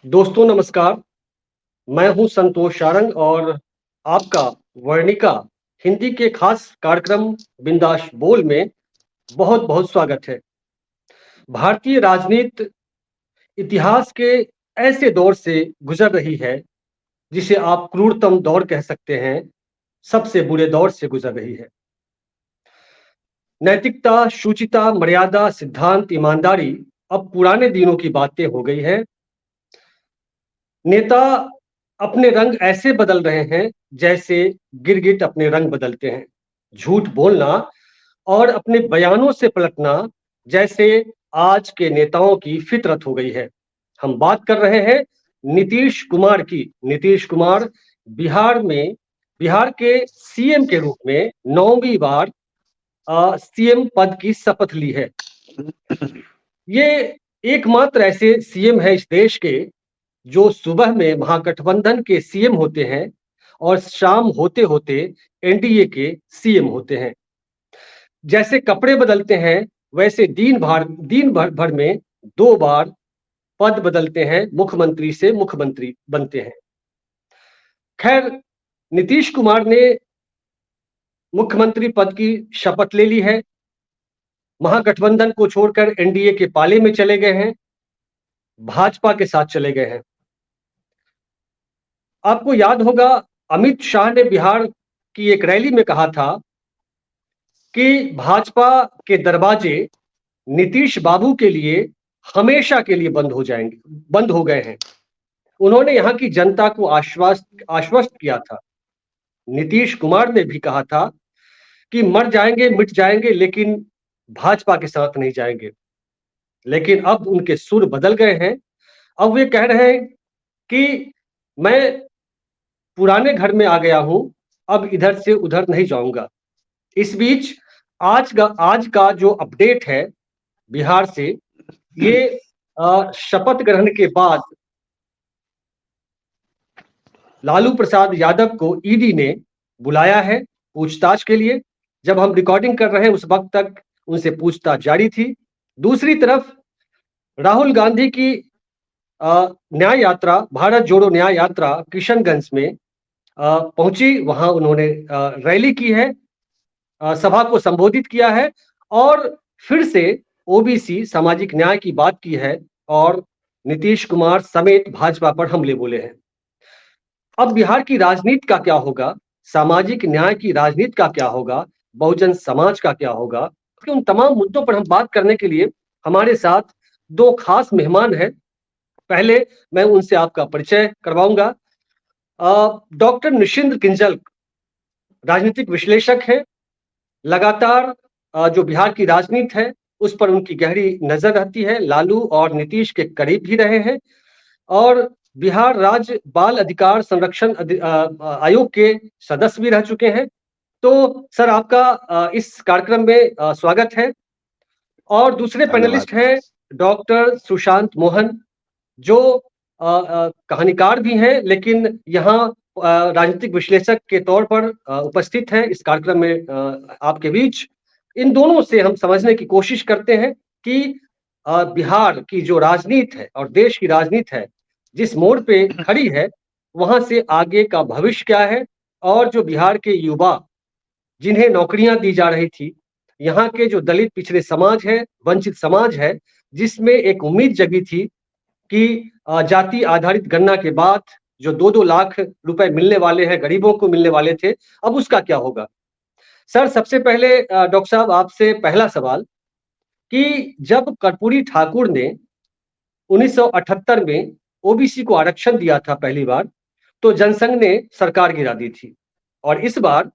दोस्तों नमस्कार। मैं हूं संतोष सारंग और आपका वर्णिका हिंदी के खास कार्यक्रम बिंदास बोल में बहुत बहुत स्वागत है। भारतीय राजनीति इतिहास के ऐसे दौर से गुजर रही है जिसे आप क्रूरतम दौर कह सकते हैं। सबसे बुरे दौर से गुजर रही है। नैतिकता, शुचिता, मर्यादा, सिद्धांत, ईमानदारी अब पुराने दिनों की बातें हो गई हैं। नेता अपने रंग ऐसे बदल रहे हैं जैसे गिरगिट अपने रंग बदलते हैं। झूठ बोलना और अपने बयानों से पलटना जैसे आज के नेताओं की फितरत हो गई है। हम बात कर रहे हैं नीतीश कुमार की। नीतीश कुमार बिहार में बिहार के सीएम के रूप में 9वीं बार सीएम पद की शपथ ली है। ये एकमात्र ऐसे सीएम है इस देश के जो सुबह में महागठबंधन के सीएम होते हैं और शाम होते होते एनडीए के सीएम होते हैं। जैसे कपड़े बदलते हैं वैसे दिन भर में 2 बार पद बदलते हैं, मुख्यमंत्री से मुख्यमंत्री बनते हैं। खैर, नीतीश कुमार ने मुख्यमंत्री पद की शपथ ले ली है। महागठबंधन को छोड़कर एनडीए के पाले में चले गए हैं, भाजपा के साथ चले गए हैं। आपको याद होगा, अमित शाह ने बिहार की एक रैली में कहा था कि भाजपा के दरवाजे नीतीश बाबू के लिए हमेशा के लिए बंद हो गए हैं। उन्होंने यहां की जनता को आश्वस्त किया था। नीतीश कुमार ने भी कहा था कि मर जाएंगे, मिट जाएंगे, लेकिन भाजपा के साथ नहीं जाएंगे। लेकिन अब उनके सुर बदल गए हैं। अब वे कह रहे हैं कि मैं पुराने घर में आ गया हूं, अब इधर से उधर नहीं जाऊंगा। इस बीच आज का जो अपडेट है बिहार से, ये शपथ ग्रहण के बाद लालू प्रसाद यादव को ईडी ने बुलाया है पूछताछ के लिए। जब हम रिकॉर्डिंग कर रहे हैं उस वक्त तक उनसे पूछताछ जारी थी। दूसरी तरफ राहुल गांधी की न्याय यात्रा, भारत जोड़ो न्याय यात्रा किशनगंज में पहुंची। वहां उन्होंने रैली की है, सभा को संबोधित किया है और फिर से ओबीसी सामाजिक न्याय की बात की है और नीतीश कुमार समेत भाजपा पर हमले बोले हैं। अब बिहार की राजनीति का क्या होगा, सामाजिक न्याय की राजनीति का क्या होगा, बहुजन समाज का क्या होगा, कि उन तमाम मुद्दों पर हम बात करने के लिए हमारे साथ 2 खास मेहमान हैं। पहले मैं उनसे आपका परिचय करवाऊंगा। डॉक्टर निशिंद्र किंजल राजनीतिक विश्लेषक हैं। लगातार जो बिहार की राजनीति है उस पर उनकी गहरी नजर रहती है। लालू और नीतीश के करीब भी रहे हैं और बिहार राज्य बाल अधिकार संरक्षण आयोग के सदस्य भी रह चुके हैं। तो सर, आपका इस कार्यक्रम में स्वागत है। और दूसरे धन्यवाद। पैनलिस्ट हैं डॉक्टर सुशांत मोहन, जो कहानीकार भी हैं लेकिन यहाँ राजनीतिक विश्लेषक के तौर पर उपस्थित हैं इस कार्यक्रम में आपके बीच। इन दोनों से हम समझने की कोशिश करते हैं कि बिहार की जो राजनीति है और देश की राजनीति है जिस मोड़ पे खड़ी है, वहां से आगे का भविष्य क्या है। और जो बिहार के युवा जिन्हें नौकरियां दी जा रही थी, यहाँ के जो दलित पिछड़े समाज है, वंचित समाज है, जिसमें एक उम्मीद जगी थी कि जाति आधारित गणना के बाद जो 2-2 लाख रुपए मिलने वाले हैं, गरीबों को मिलने वाले थे, अब उसका क्या होगा। सर, सबसे पहले डॉक्टर साहब आपसे पहला सवाल कि जब कर्पूरी ठाकुर ने 1978 में ओबीसी को आरक्षण दिया था पहली बार, तो जनसंघ ने सरकार गिरा दी थी और इस बार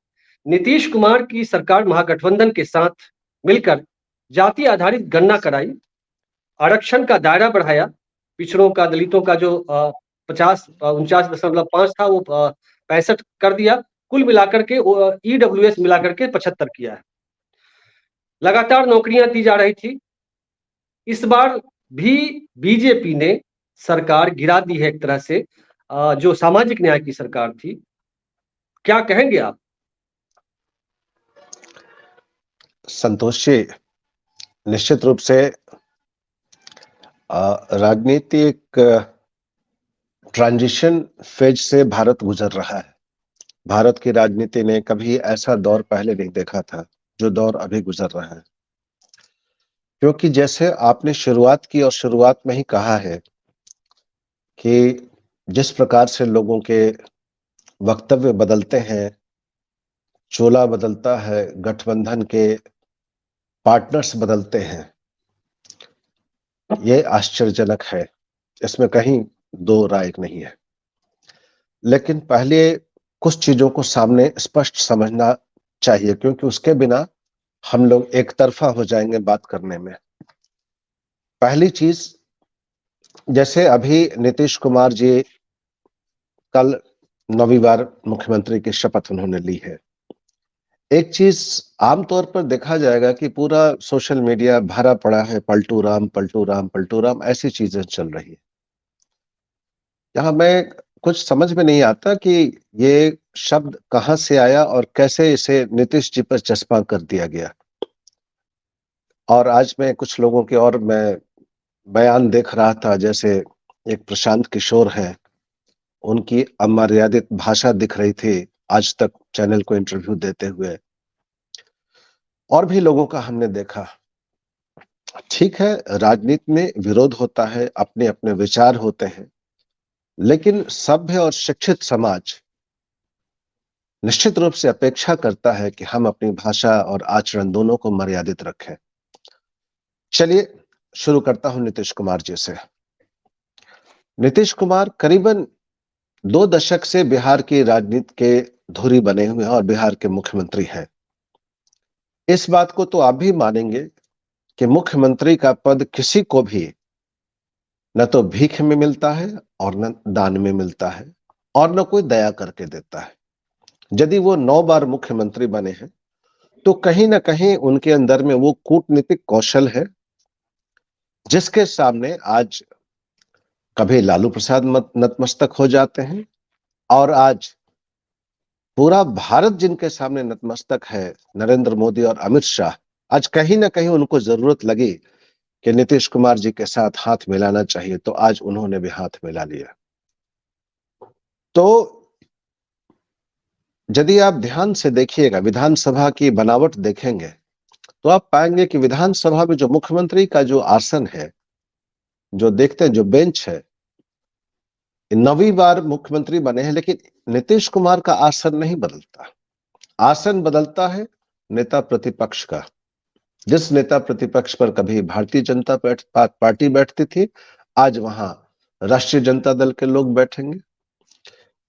नीतीश कुमार की सरकार महागठबंधन के साथ मिलकर जाति आधारित गणना कराई, आरक्षण का दायरा बढ़ाया, पिछड़ों का, दलितों का जो 49.5 था वो 65 कर दिया, कुल मिलाकर के ईडब्ल्यूएस मिलाकर के 75 किया है। लगातार नौकरियां दी जा रही थी। इस बार भी बीजेपी ने सरकार गिरा दी है एक तरह से, जो सामाजिक न्याय की सरकार थी। क्या कहेंगे आप? संतोष जी, निश्चित रूप से राजनीति एक ट्रांजिशन फेज से भारत गुजर रहा है। भारत की राजनीति ने कभी ऐसा दौर पहले नहीं देखा था जो दौर अभी गुजर रहा है। क्योंकि जैसे आपने शुरुआत की और शुरुआत में ही कहा है कि जिस प्रकार से लोगों के वक्तव्य बदलते हैं, चोला बदलता है, गठबंधन के पार्टनर्स बदलते हैं, ये आश्चर्यजनक है। इसमें कहीं दो राय नहीं है। लेकिन पहले कुछ चीजों को सामने स्पष्ट समझना चाहिए, क्योंकि उसके बिना हम लोग एक तरफा हो जाएंगे बात करने में। पहली चीज, जैसे अभी नीतीश कुमार जी कल 9वीं बार मुख्यमंत्री की शपथ उन्होंने ली है। एक चीज आमतौर पर देखा जाएगा कि पूरा सोशल मीडिया भरा पड़ा है, पलटू राम पलटू राम पलटू राम, ऐसी चीजें चल रही है। यहाँ मैं कुछ समझ में नहीं आता कि ये शब्द कहाँ से आया और कैसे इसे नीतीश जी पर चस्पा कर दिया गया। और आज मैं कुछ लोगों के और मैं बयान देख रहा था, जैसे एक प्रशांत किशोर है, उनकी अमर्यादित भाषा दिख रही थी आज तक चैनल को इंटरव्यू देते हुए, और भी लोगों का हमने देखा। ठीक है, राजनीति में विरोध होता है, अपने अपने विचार होते हैं, लेकिन सभ्य और शिक्षित समाज निश्चित रूप से अपेक्षा करता है कि हम अपनी भाषा और आचरण दोनों को मर्यादित रखें। चलिए शुरू करता हूं नीतीश कुमार जी से। नीतीश कुमार करीबन 2 दशक से बिहार की राजनीति के धुरी बने हुए हैं और बिहार के मुख्यमंत्री हैं। इस बात को तो आप भी मानेंगे कि मुख्यमंत्री का पद किसी को भी न तो भीख में मिलता है और न दान में मिलता है, और न कोई दया करके देता है। यदि वो 9 बार मुख्यमंत्री बने हैं तो कहीं ना कहीं उनके अंदर में वो कूटनीतिक कौशल है जिसके सामने आज कभी लालू प्रसाद नतमस्तक हो जाते हैं, और आज पूरा भारत जिनके सामने नतमस्तक है, नरेंद्र मोदी और अमित शाह, आज कहीं ना कहीं उनको जरूरत लगी कि नीतीश कुमार जी के साथ हाथ मिलाना चाहिए, तो आज उन्होंने भी हाथ मिला लिया। तो यदि आप ध्यान से देखिएगा, विधानसभा की बनावट देखेंगे, तो आप पाएंगे कि विधानसभा में जो मुख्यमंत्री का जो आसन है, जो देखते हैं जो बेंच है, 9वीं बार मुख्यमंत्री बने हैं, लेकिन नीतीश कुमार का आसन नहीं बदलता। आसन बदलता है नेता प्रतिपक्ष का। जिस नेता प्रतिपक्ष पर कभी भारतीय जनता पार्टी बैठती थी, आज वहां राष्ट्रीय जनता दल के लोग बैठेंगे।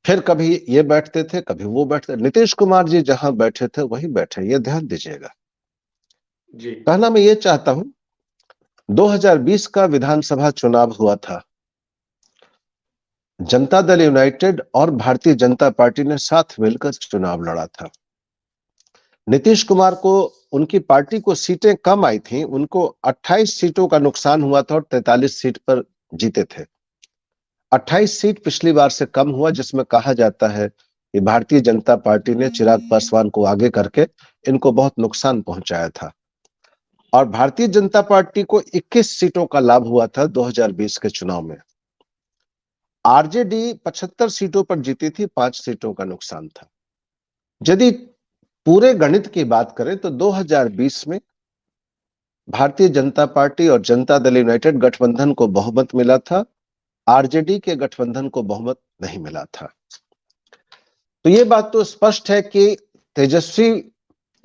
फिर कभी ये बैठते थे, कभी वो बैठते। नीतीश कुमार जी जहां बैठे थे वही बैठे, ये ध्यान दीजिएगा जी। कहना मैं ये चाहता हूं, 2020 का विधानसभा चुनाव हुआ था। जनता दल यूनाइटेड और भारतीय जनता पार्टी ने साथ मिलकर चुनाव लड़ा था। नीतीश कुमार को, उनकी पार्टी को सीटें कम आई थी, उनको 28 सीटों का नुकसान हुआ था और 43 सीट पर जीते थे। 28 सीट पिछली बार से कम हुआ, जिसमें कहा जाता है कि भारतीय जनता पार्टी ने चिराग पासवान को आगे करके इनको बहुत नुकसान पहुंचाया था। और भारतीय जनता पार्टी को 21 सीटों का लाभ हुआ था 2020 के चुनाव में। आरजेडी 75 सीटों पर जीती थी, 5 सीटों का नुकसान था। यदि पूरे गणित की बात करें तो 2020 में भारतीय जनता पार्टी और जनता दल यूनाइटेड गठबंधन को बहुमत मिला था, आरजेडी के गठबंधन को बहुमत नहीं मिला था। तो ये बात तो स्पष्ट है कि तेजस्वी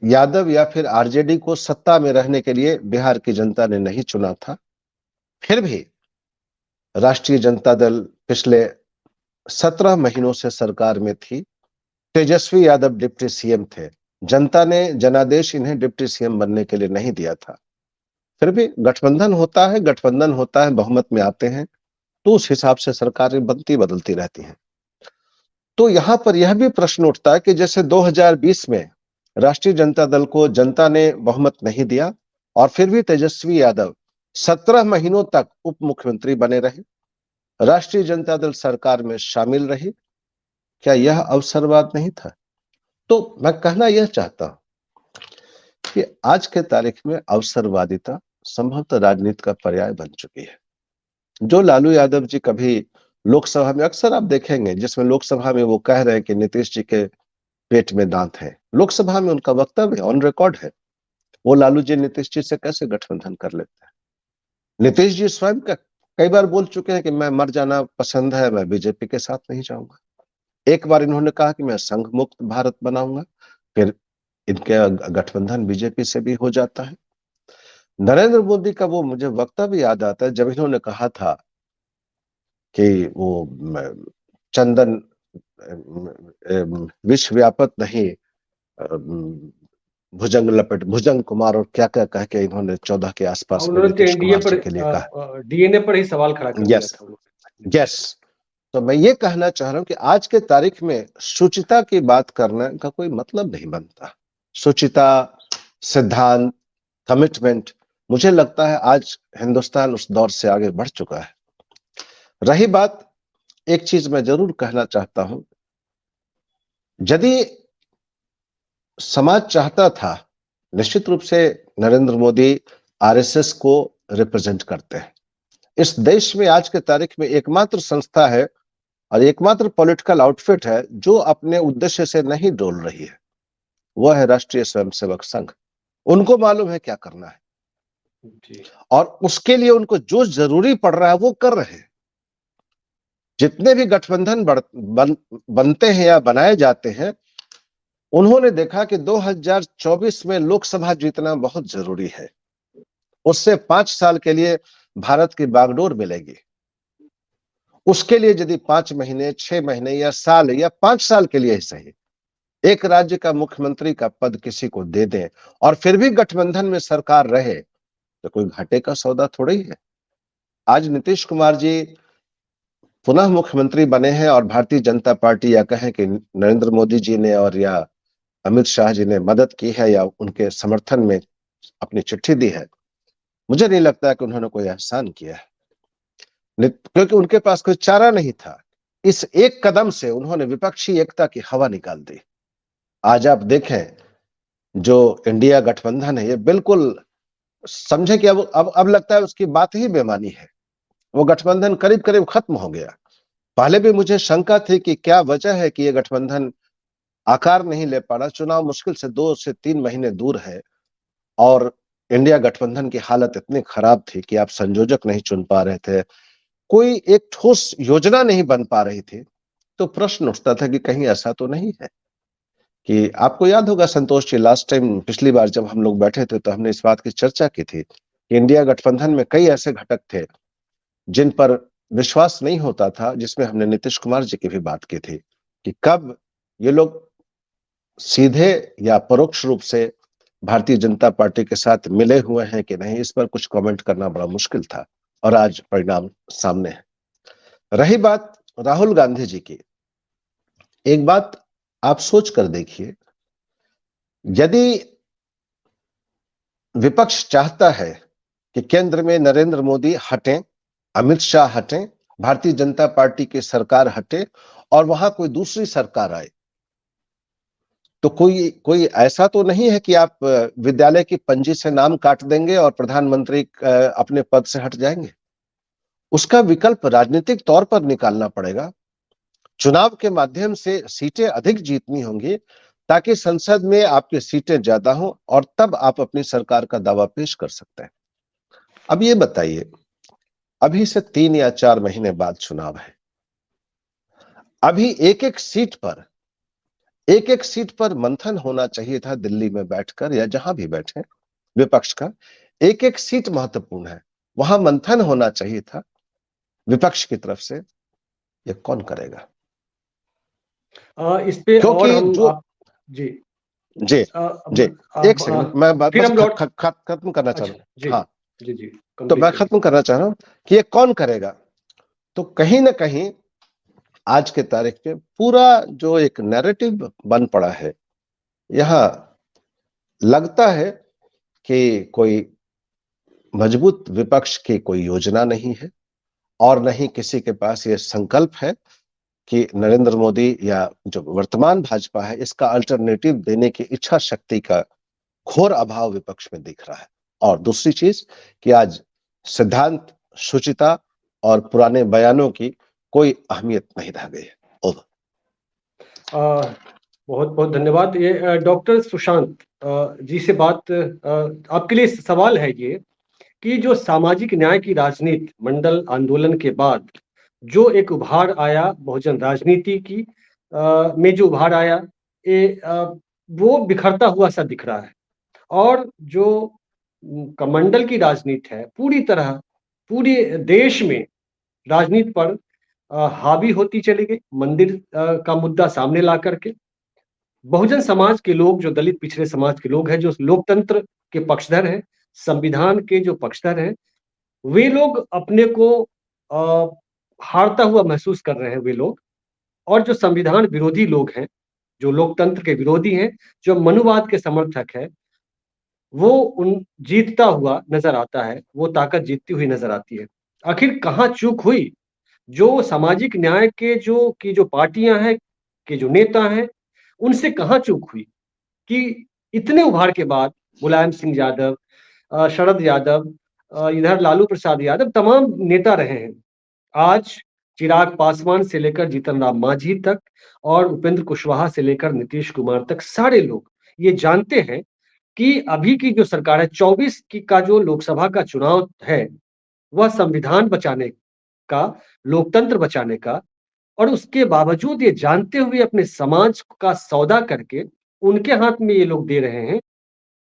यादव या फिर आरजेडी को सत्ता में रहने के लिए बिहार की जनता ने नहीं चुना था। फिर भी राष्ट्रीय जनता दल पिछले 17 महीनों से सरकार में थी। तेजस्वी यादव डिप्टी सीएम थे। जनता ने जनादेश इन्हें डिप्टी सीएम बनने के लिए नहीं दिया था। फिर भी गठबंधन होता है, गठबंधन होता है, बहुमत में आते हैं, तो उस हिसाब से सरकारें बनती बदलती रहती हैं। तो यहां पर यह भी प्रश्न उठता है कि जैसे 2020 में राष्ट्रीय जनता दल को जनता ने बहुमत नहीं दिया और फिर भी तेजस्वी यादव 17 महीनों तक उप मुख्यमंत्री बने रहे, राष्ट्रीय जनता दल सरकार में शामिल रही, क्या यह अवसरवाद नहीं था? तो मैं कहना यह चाहता हूं कि आज के तारीख में अवसरवादिता संभवतः राजनीति का पर्याय बन चुकी है। जो लालू यादव जी कभी लोकसभा में अक्सर आप देखेंगे जिसमें लोकसभा में वो कह रहे हैं कि नीतीश जी के पेट में दांत है, लोकसभा में उनका वक्तव्य ऑन रिकॉर्ड है। वो लालू जी नीतीश जी से कैसे गठबंधन कर लेते हैं? नीतीश जी स्वयं का कई बार बोल चुके हैं कि मैं मर जाना पसंद है, मैं बीजेपी के साथ नहीं जाऊंगा। एक बार इन्होंने कहा कि मैं संघ मुक्त भारत बनाऊंगा, फिर इनके गठबंधन बीजेपी से भी हो जाता है। नरेंद्र मोदी का वो मुझे वक्तव्य याद आता है जब इन्होंने कहा था कि वो चंदन विष व्यापत नहीं, भुजंग लपेट भुजंग कुमार और क्या क्या कह के इन्होंने 14 के आसपास में उन्होंने तो नीतीश एनडीए कुमार पर जी के लिए कहा। डीएनए पर ही सवाल खड़ा कर दिया यस, था उन्होंने। यस। तो मैं ये कहना चाह रहा हूं कि आज के तारीख में शुचिता की बात करने का कोई मतलब नहीं बनता। शुचिता, सिद्धांत, कमिटमेंट, मुझे लगता है आज हिंदुस्तान उस दौर से आगे बढ़ चुका है। रही बात, एक चीज मैं जरूर कहना चाहता हूं, यदि समाज चाहता था, निश्चित रूप से नरेंद्र मोदी आरएसएस को रिप्रेजेंट करते हैं। इस देश में आज के तारीख में एकमात्र संस्था है और एकमात्र पॉलिटिकल आउटफिट है जो अपने उद्देश्य से नहीं डोल रही है, वह है राष्ट्रीय स्वयंसेवक संघ। उनको मालूम है क्या करना है और उसके लिए उनको जो जरूरी पड़ रहा है वो कर रहे हैं। जितने भी गठबंधन बनते हैं या बनाए जाते हैं, उन्होंने देखा कि 2024 में लोकसभा जीतना बहुत जरूरी है। उससे 5 साल के लिए भारत की बागडोर मिलेगी। उसके लिए यदि 5 महीने, 6 महीने या साल या 5 साल के लिए ही सही एक राज्य का मुख्यमंत्री का पद किसी को दे दें और फिर भी गठबंधन में सरकार रहे, तो कोई घाटे का सौदा थोड़ा ही है। आज नीतीश कुमार जी पुनः मुख्यमंत्री बने हैं और भारतीय जनता पार्टी, या कहें कि नरेंद्र मोदी जी ने और या अमित शाह जी ने मदद की है या उनके समर्थन में अपनी चिट्ठी दी है, मुझे नहीं लगता कि उन्होंने कोई एहसान किया है, क्योंकि उनके पास कोई चारा नहीं था। इस एक कदम से उन्होंने विपक्षी एकता की हवा निकाल दी। आज आप देखें, जो इंडिया गठबंधन है, ये बिल्कुल समझे कि अब लगता है उसकी बात ही बेमानी है। वो गठबंधन करीब करीब खत्म हो गया। पहले भी मुझे शंका थी कि क्या वजह है कि ये गठबंधन आकार नहीं ले पा रहा। चुनाव मुश्किल से 2 से 3 महीने दूर है और इंडिया गठबंधन की हालत इतनी खराब थी कि आप संयोजक नहीं चुन पा रहे थे, कोई एक ठोस योजना नहीं बन पा रही थी। तो प्रश्न उठता था कि कहीं ऐसा तो नहीं है कि, आपको याद होगा संतोष जी, लास्ट टाइम पिछली बार जब हम लोग बैठे थे तो हमने इस बात की चर्चा की थी कि इंडिया गठबंधन में कई ऐसे घटक थे जिन पर विश्वास नहीं होता था, जिसमें हमने नीतीश कुमार जी की भी बात की थी कि कब ये लोग सीधे या परोक्ष रूप से भारतीय जनता पार्टी के साथ मिले हुए हैं कि नहीं, इस पर कुछ कमेंट करना बड़ा मुश्किल था और आज परिणाम सामने है। रही बात राहुल गांधी जी की, एक बात आप सोच कर देखिए, यदि विपक्ष चाहता है कि केंद्र में नरेंद्र मोदी हटें, अमित शाह हटें, भारतीय जनता पार्टी की सरकार हटे और वहां कोई दूसरी सरकार आए, तो कोई ऐसा तो नहीं है कि आप विद्यालय की पंजी से नाम काट देंगे और प्रधानमंत्री अपने पद से हट जाएंगे। उसका विकल्प राजनीतिक तौर पर निकालना पड़ेगा। चुनाव के माध्यम से सीटें अधिक जीतनी होंगी ताकि संसद में आपकी सीटें ज्यादा हों और तब आप अपनी सरकार का दावा पेश कर सकते हैं। अब ये बताइए, अभी से 3 या 4 महीने बाद चुनाव है। अभी एक एक सीट पर मंथन होना चाहिए था, दिल्ली में बैठकर या जहां भी बैठे विपक्ष का। एक एक सीट महत्वपूर्ण है, वहां मंथन होना चाहिए था विपक्ष की तरफ से। ये कौन करेगा? इस पे और क्योंकि हम जो जी जी जी एक सेकंड, मैं बात फिर बस हम लौट खत्म करना चाह रहा अच्छा हूं। जी हाँ, जी जी तो कंप्लीट मैं करिए। खत्म करना चाह रहा हूं कि ये कौन करेगा। तो कहीं ना कहीं आज के तारीख में पूरा जो एक नैरेटिव बन पड़ा है, यहां लगता है कि कोई मजबूत विपक्ष की कोई योजना नहीं है और न ही किसी के पास ये संकल्प है कि नरेंद्र मोदी या जो वर्तमान भाजपा है इसका अल्टरनेटिव देने की इच्छा शक्ति का घोर अभाव विपक्ष में दिख रहा है। और दूसरी चीज कि आज सिद्धांत, शुचिता और पुराने बयानों की कोई अहमियत नहीं रह गई है। ओवर। बहुत बहुत धन्यवाद। ये डॉक्टर सुशांत जी से बात आपके लिए सवाल है ये कि जो सामाजिक न्याय की राजनीति मंडल आंदोलन के बाद जो एक उभार आया बहुजन राजनीति की में जो उभार आया वो बिखरता हुआ सा दिख रहा है। और जो कमंडल की राजनीति है पूरी तरह पूरे देश में राजनीति पर हावी होती चली गई। मंदिर का मुद्दा सामने ला करके बहुजन समाज के लोग, जो दलित पिछड़े समाज के लोग हैं, जो लोकतंत्र के पक्षधर हैं, संविधान के जो पक्षधर हैं, वे लोग अपने को हारता हुआ महसूस कर रहे हैं वे लोग। और जो संविधान विरोधी लोग हैं, जो लोकतंत्र के विरोधी हैं, जो मनुवाद के समर्थक है, वो उन जीतता हुआ नजर आता है, वो ताकत जीतती हुई नजर आती है। आखिर कहाँ चूक हुई? जो सामाजिक न्याय के जो पार्टियां हैं, के जो नेता हैं, उनसे कहाँ चूक हुई कि इतने उभार के बाद मुलायम सिंह यादव, शरद यादव, इधर लालू प्रसाद यादव तमाम नेता रहे हैं। आज चिराग पासवान से लेकर जीतन राम मांझी तक और उपेंद्र कुशवाहा से लेकर नीतीश कुमार तक सारे लोग ये जानते हैं कि अभी की जो सरकार है 24 की का जो लोकसभा का चुनाव है, वह संविधान बचाने का, लोकतंत्र बचाने का, और उसके बावजूद ये जानते हुए अपने समाज का सौदा करके उनके हाथ में ये लोग दे रहे हैं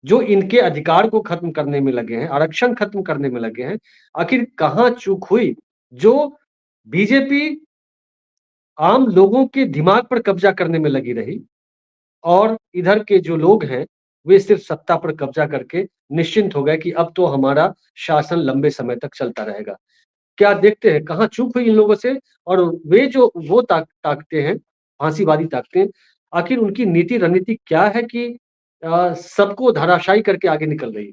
जो इनके अधिकार को खत्म करने में लगे हैं, आरक्षण खत्म करने में लगे हैं। आखिर कहाँ चूक हुई? जो बीजेपी आम लोगों के दिमाग पर कब्जा करने में लगी रही और इधर के जो लोग हैं वे सिर्फ सत्ता पर कब्जा करके निश्चिंत हो गए कि अब तो हमारा शासन लंबे समय तक चलता रहेगा। क्या देखते हैं कहाँ चूक हुई इन लोगों से? और वे जो वो ताकते हैं, फांसीवादी ताकतें, आखिर उनकी नीति रणनीति क्या है कि सबको धराशायी करके आगे निकल रही है?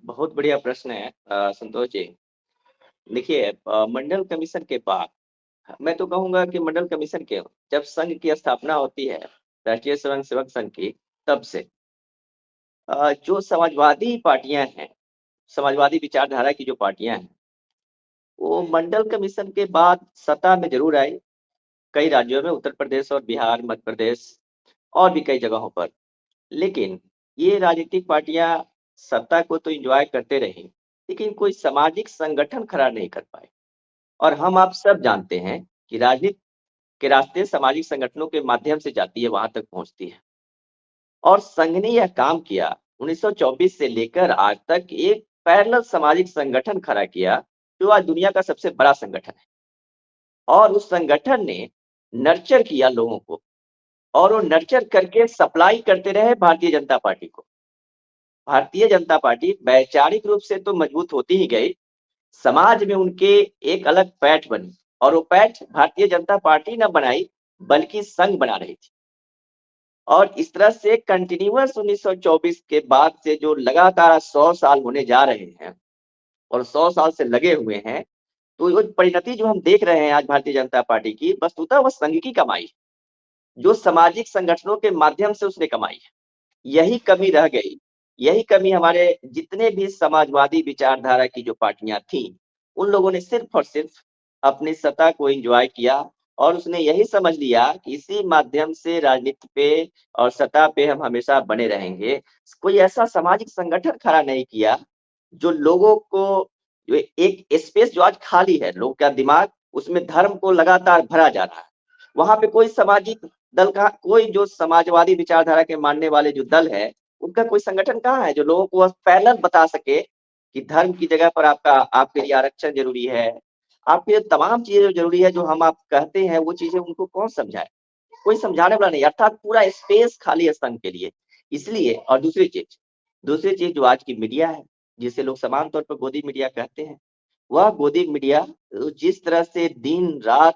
बहुत बढ़िया प्रश्न है संतोष जी। देखिए मंडल कमीशन के बाद मैं तो कहूंगा कि मंडल कमीशन के जब संघ की स्थापना होती है, राष्ट्रीय स्वयं सेवक संघ की, तब से जो समाजवादी पार्टियां हैं, समाजवादी विचारधारा की जो पार्टियां हैं, वो मंडल कमीशन के बाद सत्ता में जरूर आई कई राज्यों में, उत्तर प्रदेश और बिहार, मध्य प्रदेश और भी कई जगहों पर। लेकिन ये राजनीतिक पार्टियां सत्ता को तो एंजॉय करते रही, लेकिन कोई सामाजिक संगठन खड़ा नहीं कर पाए। और हम आप सब जानते हैं कि राजनीति के रास्ते सामाजिक संगठनों के माध्यम से जाती है, वहां तक पहुंचती है। और संघ ने यह काम किया 1924 से लेकर आज तक, एक पैरेलल सामाजिक संगठन खड़ा किया जो आज दुनिया का सबसे बड़ा संगठन है। और उस संगठन ने नर्चर किया लोगों को, और वो नर्चर करके सप्लाई करते रहे भारतीय जनता पार्टी को। भारतीय जनता पार्टी वैचारिक रूप से तो मजबूत होती ही गई, समाज में उनके एक अलग पैठ बनी। और वो पैठ भारतीय जनता पार्टी न बनाई बल्कि संघ बना रही थी। और इस तरह से कंटिन्यूअस 1924 के बाद से जो लगातार 100 साल होने जा रहे हैं और 100 साल से लगे हुए हैं, तो वो परिणति जो हम देख रहे हैं आज भारतीय जनता पार्टी की, वस्तुतः वह संघ की कमाई है, जो सामाजिक संगठनों के माध्यम से उसने कमाई है। यही कमी रह गई, यही कमी हमारे जितने भी समाजवादी विचारधारा की जो पार्टियां थी, उन लोगों ने सिर्फ और सिर्फ अपनी सत्ता को एंजॉय किया। और उसने यही समझ लिया कि इसी माध्यम से राजनीति पे और सत्ता पे हम हमेशा बने रहेंगे। कोई ऐसा सामाजिक संगठन खड़ा नहीं किया जो लोगों को, जो एक स्पेस जो आज खाली है, लोग का दिमाग उसमें धर्म को लगातार भरा जा रहा है, वहां पे कोई सामाजिक दल का, कोई जो समाजवादी विचारधारा के मानने वाले जो दल है, उनका कोई संगठन कहाँ है जो लोगों को पैरेलल बता सके कि धर्म की जगह पर आपके लिए आरक्षण जरूरी है, आपके लिए तमाम चीजें जो जरूरी है, जो हम आप कहते हैं वो चीजें उनको कौन समझाए? कोई समझाने वाला नहीं। अर्थात पूरा स्पेस खाली है संघ के लिए। इसलिए, और दूसरी चीज जो आज की मीडिया है, जिसे लोग समान तौर पर गोदी मीडिया कहते हैं, वह गोदी मीडिया जिस तरह से दिन रात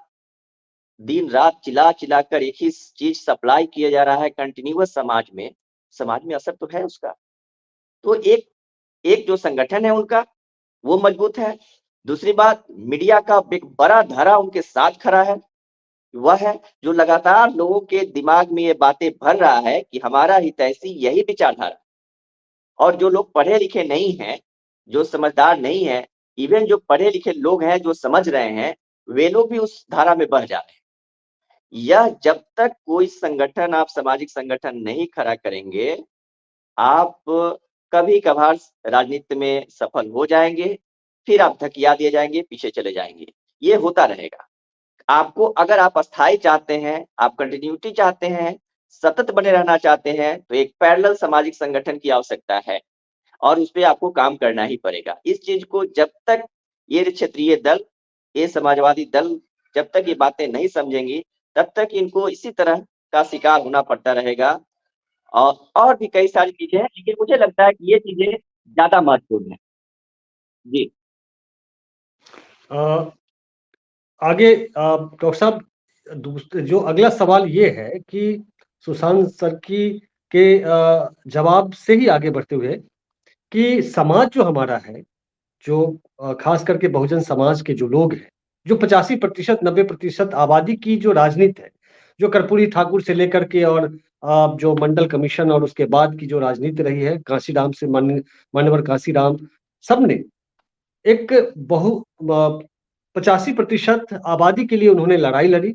चिल्ला चिल्ला कर एक ही चीज सप्लाई किया जा रहा है कंटिन्यूअस समाज में असर तो है उसका। तो एक जो संगठन है उनका, वो मजबूत है। दूसरी बात, मीडिया का एक बड़ा धारा उनके साथ खड़ा है, वह है जो लगातार लोगों के दिमाग में ये बातें भर रहा है कि हमारा हितैषी यही विचारधारा। और जो लोग पढ़े लिखे नहीं हैं, जो समझदार नहीं है, इवन जो पढ़े लिखे लोग हैं जो समझ रहे हैं, वे लोग भी उस धारा में बह जा रहे हैं। यह जब तक कोई संगठन, आप सामाजिक संगठन नहीं खड़ा करेंगे, आप कभी-कभार राजनीति में सफल हो जाएँगे, फिर आप धकिया दिए जाएँगे, पीछे चले जाएँगे। ये होता रहेगा। आपको, अगर आप स्थायी चाहते हैं, आप कंटिन्यूटी चाहते हैं, सतत बने रहना चाहते हैं, तो एक पैरेलल सामाजिक संगठन की आवश्यकता है और उसपे आपको काम करना ही पड़ेगा। इस चीज़ को जब तक ये क्षेत्रीय दल, ये समाजवादी दल जब तक ये बातें नहीं समझेंगी, तब तक इनको इसी तरह का शिकार होना पड़ता रहेगा। और भी कई सारी चीज़ें हैं, लेकिन मुझे लगता है कि ये चीज़ें ज़्यादा महत्वपूर्ण हैं। जी। अ, आगे डॉक्टर साहब, जो अगला सवाल ये है कि सुशांत सर्की के जवाब से ही आगे बढ़ते हुए कि समाज जो हमारा है, जो खास करके बहुजन समाज के जो लोग हैं, जो 85% 90% आबादी की जो राजनीति है, जो कर्पूरी ठाकुर से लेकर के और जो मंडल कमीशन और उसके बाद की जो राजनीति रही है, कांशीराम से मान्यवर कांशीराम, सबने एक 85% आबादी के लिए उन्होंने लड़ाई लड़ी,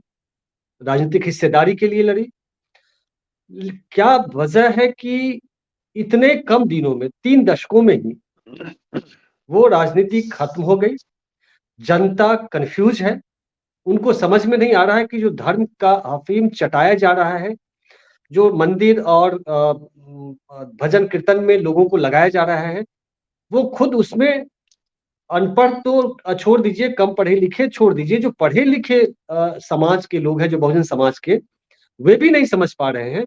राजनीतिक हिस्सेदारी के लिए लड़ी। क्या वजह है कि इतने कम दिनों में, 3 दशकों में ही वो राजनीति खत्म हो गई? जनता कंफ्यूज है, उनको समझ में नहीं आ रहा है कि जो धर्म का अफीम चटाया जा रहा है, जो मंदिर और भजन कीर्तन में लोगों को लगाया जा रहा है, वो खुद उसमें अनपढ़ तो छोड़ दीजिए, कम पढ़े लिखे छोड़ दीजिए, जो पढ़े लिखे समाज के लोग हैं, जो बहुजन समाज के, वे भी नहीं समझ पा रहे हैं।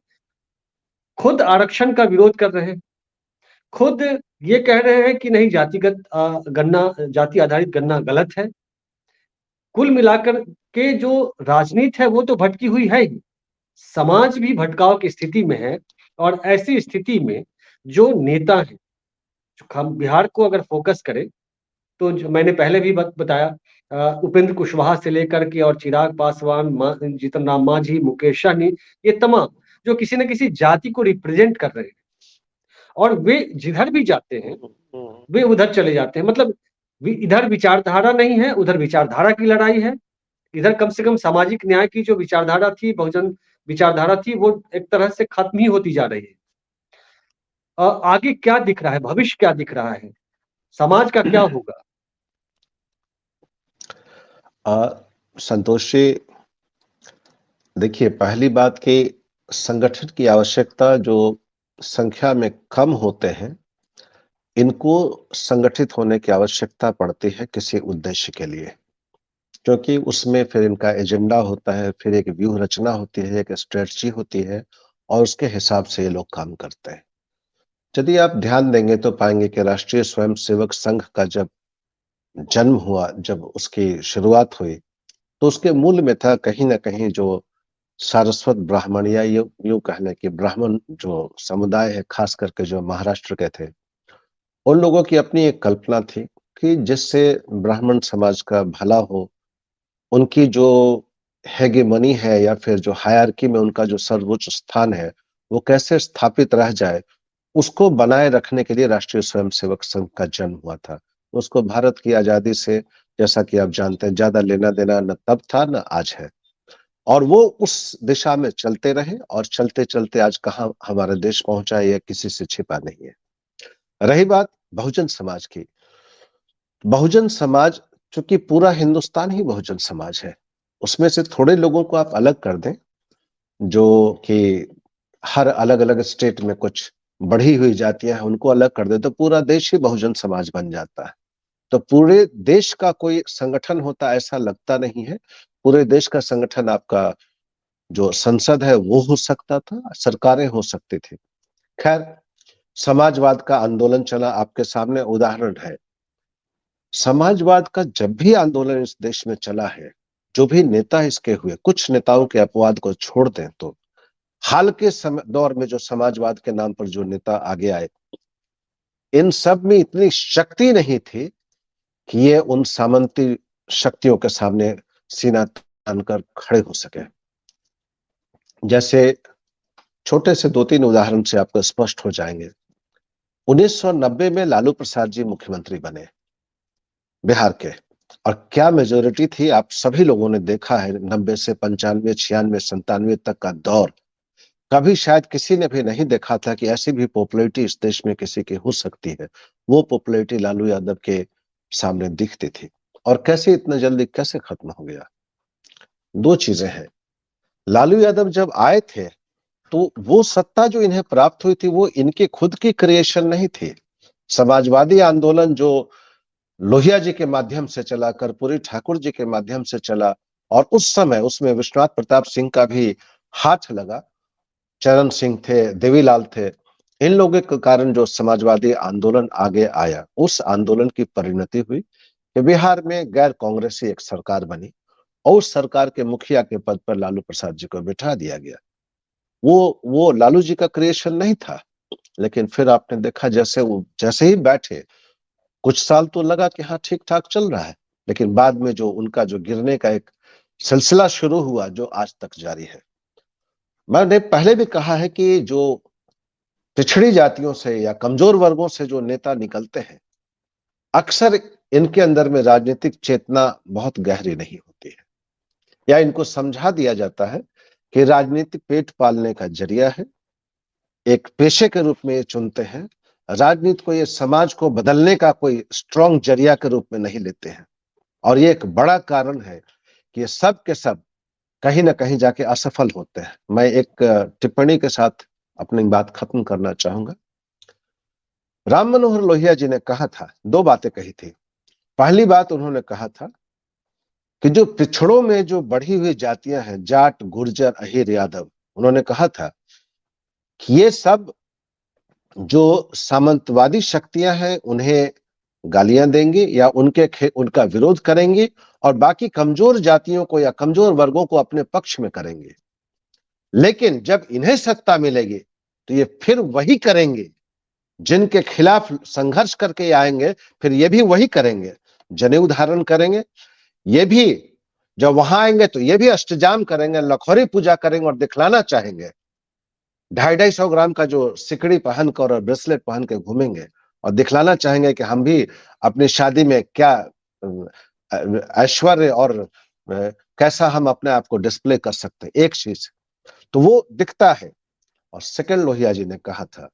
खुद आरक्षण का विरोध कर रहे हैं, खुद ये कह रहे हैं कि नहीं, जातिगत गणना, जाति आधारित गणना गलत है। कुल मिलाकर के जो राजनीति है वो तो भटकी हुई है ही, समाज भी भटकाव की स्थिति में है। और ऐसी स्थिति में जो नेता हैं, हम बिहार को अगर फोकस करें तो जो मैंने पहले भी बताया, उपेंद्र कुशवाहा से लेकर के और चिराग पासवान, जीतन राम मांझी, मुकेश सहनी, ये तमाम जो किसी न किसी जाति को रिप्रेजेंट कर रहे हैं और वे जिधर भी जाते हैं वे उधर चले जाते हैं। मतलब इधर विचारधारा नहीं है, उधर विचारधारा की लड़ाई है। इधर कम से कम सामाजिक न्याय की जो विचारधारा थी, बहुजन विचारधारा थी, वो एक तरह से खत्म ही होती जा रही है। आगे क्या दिख रहा है, भविष्य क्या दिख रहा है, समाज का क्या होगा? संतोष जी, देखिए, पहली बात कि संगठन की आवश्यकता जो संख्या में कम होते हैं, इनको संगठित होने की आवश्यकता पड़ती है किसी उद्देश्य के लिए, क्योंकि उसमें फिर इनका एजेंडा होता है, फिर एक व्यूह रचना होती है, एक स्ट्रेटजी होती है और उसके हिसाब से ये लोग काम करते हैं। यदि आप ध्यान देंगे तो पाएंगे कि राष्ट्रीय स्वयंसेवक संघ का जब जन्म हुआ, जब उसकी शुरुआत हुई, तो उसके मूल में था कहीं ना कहीं जो सारस्वत ब्राह्मण, या यूं कहने की ब्राह्मण जो समुदाय है, खास करके जो महाराष्ट्र के थे, उन लोगों की अपनी एक कल्पना थी कि जिससे ब्राह्मण समाज का भला हो, उनकी जो हेगेमनी है या फिर जो हायरार्की में उनका जो सर्वोच्च स्थान है, वो कैसे स्थापित रह जाए, उसको बनाए रखने के लिए राष्ट्रीय स्वयंसेवक संघ का जन्म हुआ था। उसको भारत की आजादी से, जैसा कि आप जानते हैं, ज्यादा लेना देना न तब था न आज है, और वो उस दिशा में चलते रहे और चलते चलते आज कहाँ हमारा देश पहुंचा है, यह किसी से छिपा नहीं है। रही बात बहुजन समाज की, बहुजन समाज, चूंकि पूरा हिंदुस्तान ही बहुजन समाज है, उसमें से थोड़े लोगों को आप अलग कर दें जो कि हर अलग अलग स्टेट में कुछ बढ़ी हुई जातियां हैं, उनको अलग कर दे तो पूरा देश ही बहुजन समाज बन जाता है। तो पूरे देश का कोई संगठन होता ऐसा लगता नहीं है। पूरे देश का संगठन आपका जो संसद है वो हो सकता था, सरकारें हो सकती थी। खैर, समाजवाद का आंदोलन चला, आपके सामने उदाहरण है। समाजवाद का जब भी आंदोलन इस देश में चला है, जो भी नेता इसके हुए, कुछ नेताओं के अपवाद को छोड़ दें तो हाल के दौर में जो समाजवाद के नाम पर जो नेता आगे आए, इन सब में इतनी शक्ति नहीं थी कि ये उन सामंती शक्तियों के सामने सीना तानकर खड़े हो सके। जैसे छोटे से 2-3 उदाहरण से आपको स्पष्ट हो जाएंगे। 1990 में लालू प्रसाद जी मुख्यमंत्री बने बिहार के, और क्या मेजोरिटी थी, आप सभी लोगों ने देखा है। 90 से 95, 96, 97 तक का दौर, कभी शायद किसी ने भी नहीं देखा था कि ऐसी भी पॉपुलैरिटी इस देश में किसी की हो सकती है। वो पॉपुलैरिटी लालू यादव के सामने दिखती थी। और कैसे इतना जल्दी कैसे खत्म हो गया? दो चीजें हैं। लालू यादव जब आए थे तो वो सत्ता जो इन्हें प्राप्त हुई थी वो इनकी खुद की क्रिएशन नहीं थी। समाजवादी आंदोलन जो लोहिया जी के माध्यम से चला, कर्पूरी ठाकुर जी के माध्यम से चला, और उस समय उसमें विश्वनाथ प्रताप सिंह का भी हाथ लगा, चरण सिंह थे, देवीलाल थे, इन लोगों के कारण जो समाजवादी आंदोलन आगे आया, उस आंदोलन की परिणति हुई कि बिहार में गैर कांग्रेसी एक सरकार बनी और उस सरकार के मुखिया के पद पर लालू प्रसाद जी को बिठा दिया गया। वो लालू जी का क्रिएशन नहीं था। लेकिन फिर आपने देखा जैसे ही बैठे, कुछ साल तो लगा कि हाँ ठीक ठाक चल रहा है, लेकिन बाद में जो उनका जो गिरने का एक सिलसिला शुरू हुआ जो आज तक जारी है। मैंने पहले भी कहा है कि जो पिछड़ी जातियों से या कमजोर वर्गों से जो नेता निकलते हैं, अक्सर इनके अंदर में राजनीतिक चेतना बहुत गहरी नहीं होती है, या इनको समझा दिया जाता है कि राजनीति पेट पालने का जरिया है, एक पेशे के रूप में ये चुनते हैं। राजनीति को, ये समाज को बदलने का कोई स्ट्रॉन्ग जरिया के रूप में नहीं लेते हैं। और ये एक बड़ा कारण है कि ये सब के सब कहीं ना कहीं जाके असफल होते हैं। मैं एक टिप्पणी के साथ अपनी बात खत्म करना चाहूंगा। राम मनोहर लोहिया जी ने कहा था, दो बातें कही थी। पहली बात उन्होंने कहा था कि जो पिछड़ों में जो बढ़ी हुई जातियां हैं, जाट, गुर्जर, अहीर, यादव, उन्होंने कहा था कि ये सब जो सामंतवादी शक्तियां हैं उन्हें गालियां देंगी या उनका विरोध करेंगी, और बाकी कमजोर जातियों को या कमजोर वर्गों को अपने पक्ष में करेंगे। लेकिन जब इन्हें सत्ता मिलेगी तो ये फिर वही करेंगे, जिनके खिलाफ संघर्ष करके आएंगे फिर ये भी वही करेंगे, जनेऊ धारण करेंगे। ये भी जब वहां आएंगे तो ये भी अष्टजाम करेंगे, लखोरी पूजा करेंगे और दिखलाना चाहेंगे। 250-250 ग्राम का जो सिकड़ी पहन कर और ब्रेसलेट पहन के घूमेंगे और दिखलाना चाहेंगे कि हम भी अपनी शादी में क्या ऐश्वर्य और कैसा हम अपने आप को डिस्प्ले कर सकते हैं, एक चीज तो वो दिखता है। और सेकंड, लोहिया जी ने कहा था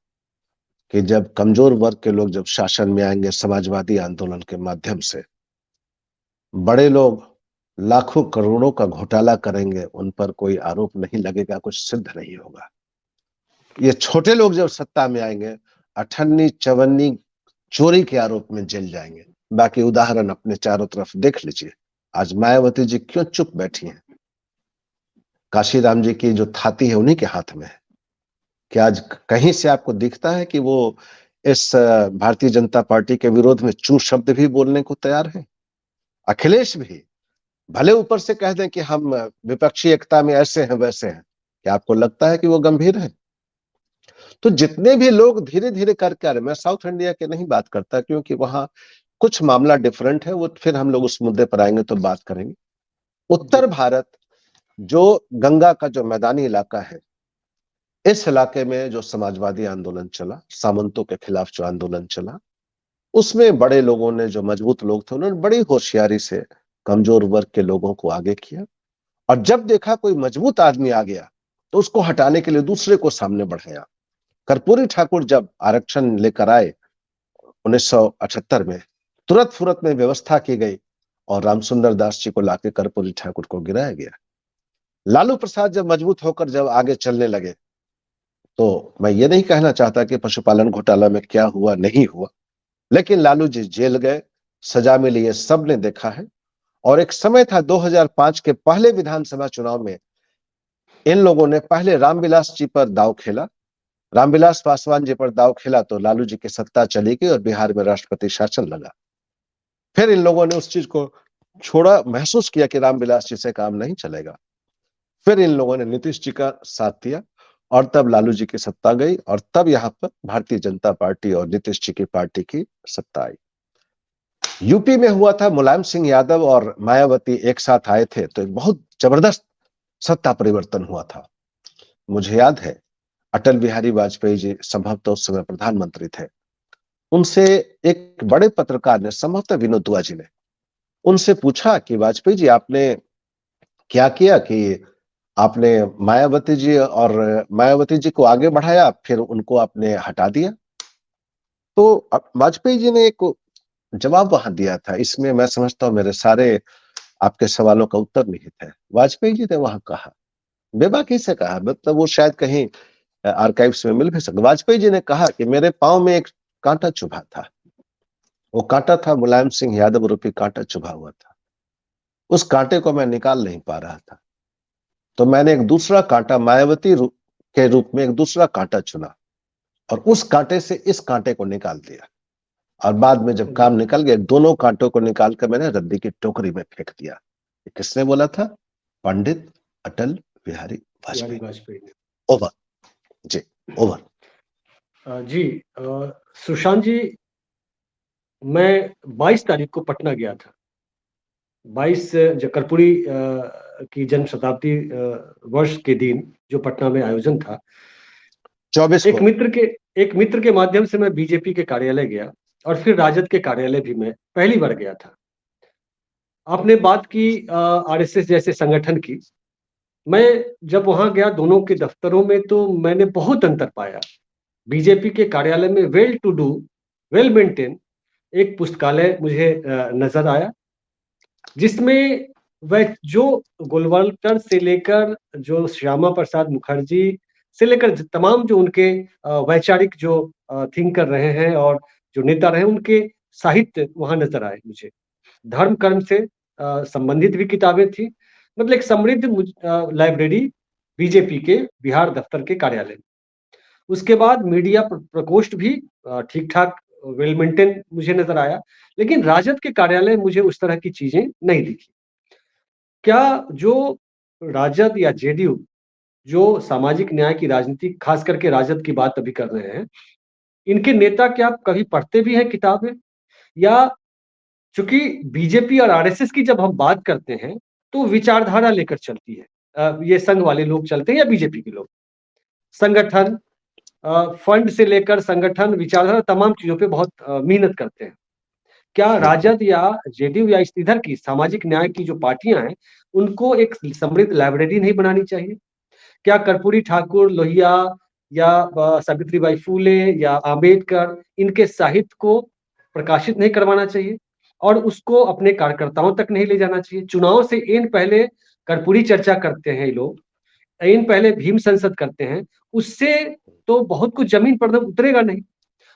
कि जब कमजोर वर्ग के लोग जब शासन में आएंगे समाजवादी आंदोलन के माध्यम से, बड़े लोग लाखों करोड़ों का घोटाला करेंगे, उन पर कोई आरोप नहीं लगेगा, कुछ सिद्ध नहीं होगा। ये छोटे लोग जब सत्ता में आएंगे, अठन्नी चवन्नी चोरी के आरोप में जेल जाएंगे। बाकी उदाहरण अपने चारों तरफ देख लीजिए। आज मायावती जी क्यों चुप बैठी हैं? काशीराम जी की जो थाती है उन्हीं के हाथ में है। क्या आज कहीं से आपको दिखता है कि वो इस भारतीय जनता पार्टी के विरोध में चू शब्द भी बोलने को तैयार है? अखिलेश भी भले ऊपर से कह दें कि हम विपक्षी एकता में ऐसे हैं वैसे हैं, क्या आपको लगता है कि वो गंभीर है? तो जितने भी लोग धीरे धीरे करके आ रहे, मैं साउथ इंडिया के नहीं बात करता क्योंकि वहां कुछ मामला डिफरेंट है, वो फिर हम लोग उस मुद्दे पर आएंगे तो बात करेंगे। उत्तर भारत, जो गंगा का जो मैदानी इलाका है, इस इलाके में जो समाजवादी आंदोलन चला, सामंतों के खिलाफ जो आंदोलन चला, उसमें बड़े लोगों ने, जो मजबूत लोग थे, उन्होंने बड़ी होशियारी से कमजोर वर्ग के लोगों को आगे किया। और जब देखा कोई मजबूत आदमी आ गया तो उसको हटाने के लिए दूसरे को सामने बढ़ाया। कर्पूरी ठाकुर जब आरक्षण लेकर आए 1978 में, तुरंत फुरत में व्यवस्था की गई और रामसुंदर दास जी को लाके कर्पूरी ठाकुर को गिराया गया। लालू प्रसाद जब मजबूत होकर जब आगे चलने लगे, तो मैं ये नहीं कहना चाहता कि पशुपालन घोटाला में क्या हुआ नहीं हुआ, लेकिन लालू जी जेल गए, सजा मिली, ये सबने देखा है। और एक समय था 2005 के पहले विधानसभा चुनाव में इन लोगों ने पहले रामविलास जी पर दांव खेला, रामविलास पासवान जी पर दांव खेला तो लालू जी की सत्ता चली गई और बिहार में राष्ट्रपति शासन लगा। फिर इन लोगों ने उस चीज को छोड़ा, महसूस किया कि रामविलास जी से काम नहीं चलेगा। फिर इन लोगों ने नीतीश जी का साथ दिया और तब लालू जी की सत्ता गई और तब यहाँ पर भारतीय जनता पार्टी और नीतीश जी की पार्टी की सत्ता आई। यूपी में हुआ था, मुलायम सिंह यादव और मायावती एक साथ आए थे तो एक बहुत जबरदस्त सत्ता परिवर्तन हुआ था। मुझे याद है अटल बिहारी वाजपेयी जी संभवतः उस समय प्रधानमंत्री थे, उनसे एक बड़े पत्रकार ने, संभवतः विनोद दुआ जी ने, उनसे पूछा कि वाजपेयी जी आपने क्या किया कि आपने मायावती जी को आगे बढ़ाया, फिर उनको आपने हटा दिया। तो वाजपेयी जी ने एक जवाब वहां दिया था, इसमें मैं समझता हूं मेरे सारे आपके सवालों का उत्तर निहित है। वाजपेयी जी ने वहां कहा, बेबाकी से कहा, मतलब वो शायद कहीं आर्काइव्स में मिल भी सकता। वाजपेयी जी ने कहा कि मेरे पांव में एक कांटा चुभा था, वो कांटा था मुलायम सिंह यादव रूपी कांटा चुभा हुआ था, उस कांटे को मैं निकाल नहीं पा रहा था, तो मैंने एक दूसरा कांटा के रूप में एक दूसरा कांटा चुना और उस कांटे से इस कांटे को निकाल दिया, और बाद में जब काम निकल गया दोनों कांटों को निकाल कर मैंने रद्दी की टोकरी में फेंक दिया। ये किसने बोला था? पंडित अटल बिहारी वाजपेयी। ने। ओवर जी, ओवर। जी सुशांत जी, मैं 22 तारीख को पटना गया था। 22 जो कर्पूरी की जन्म शताब्दी वर्ष के दिन जो पटना में आयोजन था, 24 एक को मित्र के माध्यम से मैं बीजेपी के कार्यालय गया और फिर राजद के कार्यालय भी मैं पहली बार गया था। आपने बात की आरएसएस जैसे संगठन की। मैं जब वहां गया दोनों के दफ्तरों में, तो मैंने बहुत अंतर पाया। बीजेपी के कार्यालय में well to do, well maintain एक पुस्तकालय मुझे नजर आया, जिसमें वह जो गोलवलकर से लेकर जो श्यामा प्रसाद मुखर्जी से लेकर तमाम जो उनके वैचारिक जो थिंकर रहे हैं और जो नेता रहे, उनके साहित्य वहां नजर आए मुझे। धर्म कर्म से संबंधित भी किताबें थी। मतलब एक समृद्ध लाइब्रेरी बीजेपी के बिहार दफ्तर के कार्यालय में। उसके बाद मीडिया प्रकोष्ठ भी ठीक ठाक वेल मेंटेन मुझे नजर आया, लेकिन राजद के कार्यालय में मुझे उस तरह की चीजें नहीं दिखी। क्या जो राजद या जेडीयू जो सामाजिक न्याय की राजनीति, खास करके राजद की बात अभी कर रहे हैं, इनके नेता क्या कभी पढ़ते भी हैं किताबें? या चूंकि बीजेपी और आरएसएस की जब हम बात करते हैं तो विचारधारा लेकर चलती है। ये संघ वाले लोग चलते हैं या बीजेपी के लोग? संगठन, फंड से लेकर संगठन, विचारधारा, तमाम चीजों पे बहुत मेहनत करते हैं। क्या राजद या जेडीयू या इस इधर की सामाजिक न्याय की जो पार्टियां हैं, उनको एक समृद्ध लाइब्रेरी नहीं बनानी चाहिए? क्या कर्पूरी ठाकुर, लोहिया या सावित्रीबाई फूले या आम्बेडकर, इनके साहित्य को प्रकाशित नहीं करवाना चाहिए और उसको अपने कार्यकर्ताओं तक नहीं ले जाना चाहिए? चुनाव से इन पहले कर्पूरी चर्चा करते हैं ये लोग, इन पहले भीम संसद करते हैं, उससे तो बहुत कुछ जमीन पर उतरेगा नहीं।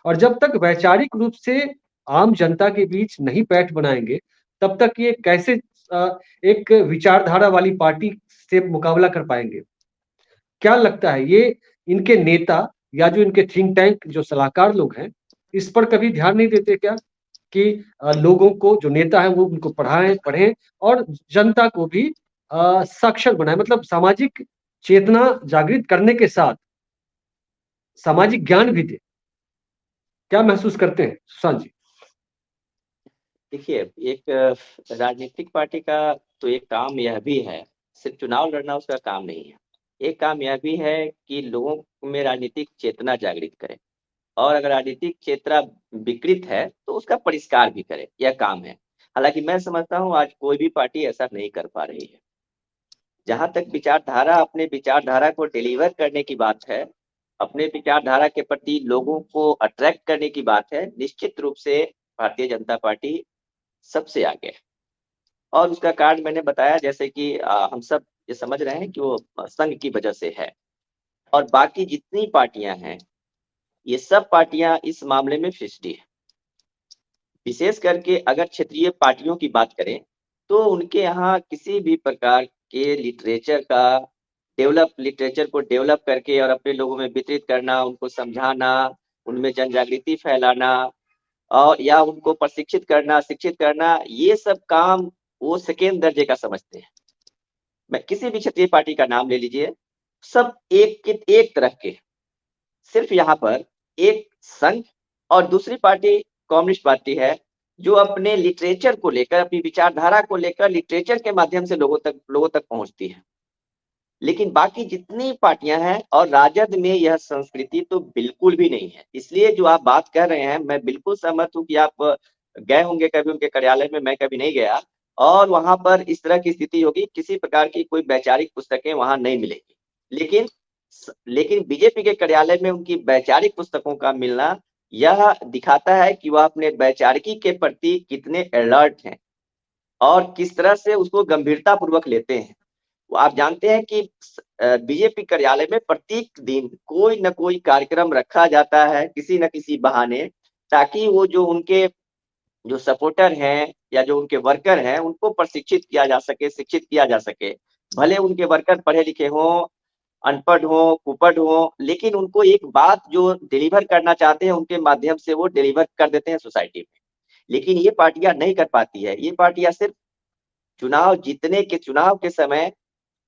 और जब तक वैचारिक रूप से आम जनता के बीच नहीं पैठ बनाएंगे, तब तक ये कैसे एक विचारधारा वाली पार्टी से मुकाबला कर पाएंगे? क्या लगता है, ये इनके नेता या जो इनके थिंक टैंक जो सलाहकार लोग हैं, इस पर कभी ध्यान नहीं देते क्या कि लोगों को, जो नेता है वो उनको पढ़ें और जनता को भी साक्षर बनाए, मतलब सामाजिक चेतना जागृत करने के साथ सामाजिक ज्ञान भी दे? क्या महसूस करते हैं सुशांत जी? देखिए, एक राजनीतिक पार्टी का तो एक काम यह भी है, सिर्फ चुनाव लड़ना उसका काम नहीं है। एक काम यह भी है कि लोगों में राजनीतिक चेतना जागृत करे, और अगर राजनीतिक चेतना विकृत है तो उसका परिष्कार भी करे, यह काम है। हालांकि मैं समझता हूँ आज कोई भी पार्टी ऐसा नहीं कर पा रही है। जहां तक विचारधारा, अपने विचारधारा को डिलीवर करने की बात है, अपने विचारधारा के प्रति लोगों को अट्रैक्ट करने की बात है, निश्चित रूप से भारतीय जनता पार्टी सबसे आगे है। और उसका कारण मैंने बताया, जैसे कि हम सब ये समझ रहे हैं कि वो संघ की वजह से है, और बाकी जितनी पार्टियां हैं ये सब पार्टियां इस मामले में फिसडी है। विशेष करके अगर क्षेत्रीय पार्टियों की बात करें तो उनके यहाँ किसी भी प्रकार के लिटरेचर को डेवलप करके और अपने लोगों में वितरित करना, उनको समझाना, उनमें जन जागृति फैलाना और या उनको प्रशिक्षित करना, शिक्षित करना, ये सब काम वो सेकेंड दर्जे का समझते हैं। मैं किसी भी क्षेत्रीय पार्टी का नाम ले लीजिए, सब एक तरह के। सिर्फ यहाँ पर एक संघ और दूसरी पार्टी कम्युनिस्ट पार्टी है, जो अपने लिटरेचर को लेकर, अपनी विचारधारा को लेकर लिटरेचर के माध्यम से लोगों तक पहुंचती है। लेकिन बाकी जितनी पार्टियां हैं, और राजद में यह संस्कृति तो बिल्कुल भी नहीं है। इसलिए जो आप बात कर रहे हैं, मैं बिल्कुल सहमत हूं कि आप गए होंगे कभी उनके कार्यालय में, मैं कभी नहीं गया, और वहां पर इस तरह की स्थिति होगी, किसी प्रकार की कोई वैचारिक पुस्तकें वहां नहीं मिलेगी। लेकिन बीजेपी के कार्यालय में उनकी वैचारिक पुस्तकों का मिलना यह दिखाता है कि वह अपने वैचारिकी के प्रति कितने अलर्ट हैं और किस तरह से उसको गंभीरता पूर्वक लेते हैं। आप जानते हैं कि बीजेपी कार्यालय में प्रत्येक दिन कोई न कोई कार्यक्रम रखा जाता है किसी न किसी बहाने, ताकि वो जो उनके जो सपोर्टर हैं या जो उनके वर्कर हैं उनको प्रशिक्षित किया जा सके, शिक्षित किया जा सके। भले उनके वर्कर पढ़े लिखे हों, अनपढ़ हों, कुपढ़ हों, लेकिन उनको एक बात जो डिलीवर करना चाहते हैं उनके माध्यम से वो डिलीवर कर देते हैं सोसाइटी में। लेकिन ये पार्टियां नहीं कर पाती है। ये पार्टियां सिर्फ चुनाव के समय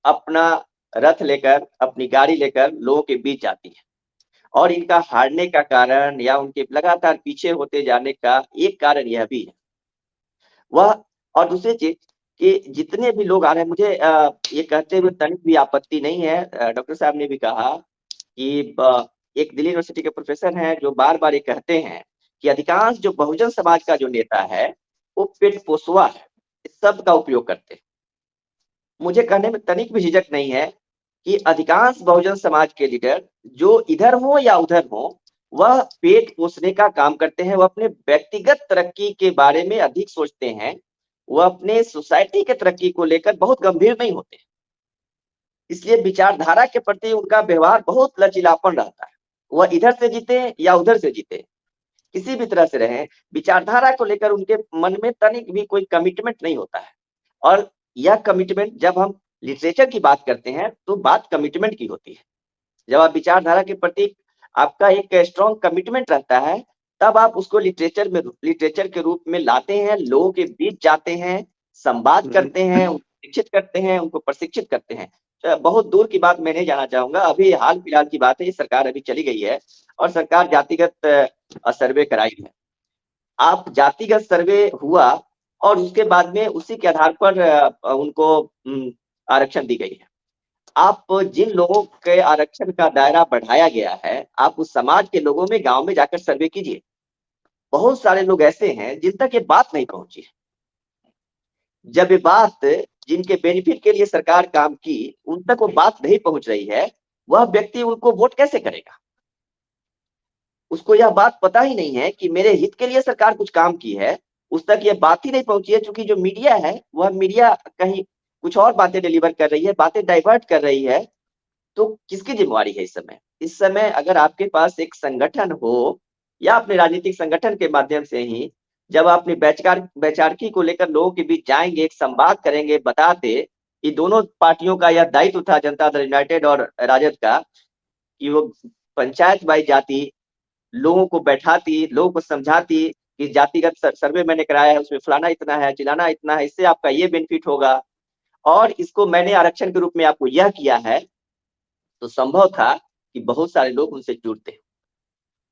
अपना रथ लेकर, अपनी गाड़ी लेकर लोगों के बीच जाती है। और इनका हारने का कारण या उनके लगातार पीछे होते जाने का एक कारण यह भी है। वह और दूसरी चीज कि जितने भी लोग आ रहे हैं, मुझे ये कहते हुए तनिक भी आपत्ति नहीं है। डॉक्टर साहब ने भी कहा कि एक दिल्ली यूनिवर्सिटी के प्रोफेसर हैं जो बार-बार ये कहते हैं कि अधिकांश जो बहुजन समाज का जो नेता है, वो पेट पोसुआ है। इस शब्द का उपयोग करते हैं। मुझे कहने में तनिक भी झिझक नहीं है कि अधिकांश बहुजन समाज के लीडर जो इधर हो या उधर हो, वह पेट पोसने का काम करते हैं। वह अपने व्यक्तिगत तरक्की के बारे में अधिक सोचते हैं। वह अपने सोसाइटी के तरक्की को लेकर बहुत गंभीर नहीं होते। इसलिए विचारधारा के प्रति उनका व्यवहार बहुत लचीलापन रहता है। वह इधर से जीते या उधर से जीते, किसी भी तरह से रहें, विचारधारा को लेकर उनके मन में तनिक भी कोई कमिटमेंट नहीं होता है। और यह कमिटमेंट, जब हम लिटरेचर की बात करते हैं तो बात कमिटमेंट की होती है। जब आप विचारधारा के प्रति आपका एक स्ट्रॉन्ग कमिटमेंट रहता है, तब आप उसको लिटरेचर के रूप में लाते हैं, लोगों के बीच जाते हैं, संवाद करते हैं, उनको शिक्षित करते हैं, उनको प्रशिक्षित करते हैं। बहुत दूर की बात मैं नहीं जाना चाहूंगा। अभी हाल फिलहाल की बात है, ये सरकार अभी चली गई है और सरकार जातिगत सर्वे कराई है। आप जातिगत सर्वे हुआ और उसके बाद में उसी के आधार पर उनको आरक्षण दी गई है। आप जिन लोगों के आरक्षण का दायरा बढ़ाया गया है, आप उस समाज के लोगों में गांव में जाकर सर्वे कीजिए। बहुत सारे लोग ऐसे हैं जिन तक ये बात नहीं पहुंची है। जब ये बात जिनके बेनिफिट के लिए सरकार काम की, उन तक वो बात नहीं पहुंच रही है, वह व्यक्ति उनको वोट कैसे करेगा? उसको यह बात पता ही नहीं है कि मेरे हित के लिए सरकार कुछ काम की है, उस तक यह बात ही नहीं पहुंची है। क्योंकि जो मीडिया है, वह मीडिया कहीं कुछ और बातें डिलीवर कर रही है, बातें डाइवर्ट कर रही है। तो किसकी जिम्मेवारी है इस समय? इस समय अगर आपके पास एक संगठन हो या अपने राजनीतिक संगठन के माध्यम से ही जब आप अपनी वैचारिकी को लेकर लोगों के बीच जाएंगे, एक संवाद करेंगे, बताते कि दोनों पार्टियों का यह दायित्व था, जनता दल यूनाइटेड और राजद का, कि वो पंचायत बाई जाति लोगों को बैठाती, लोगों को समझाती कि जातिगत सर्वे मैंने कराया है, उसमें फलाना इतना है, चिलाना इतना है, इससे आपका ये बेनिफिट होगा और इसको मैंने आरक्षण के रूप में आपको यह किया है। तो संभव था कि बहुत सारे लोग उनसे जुड़ते।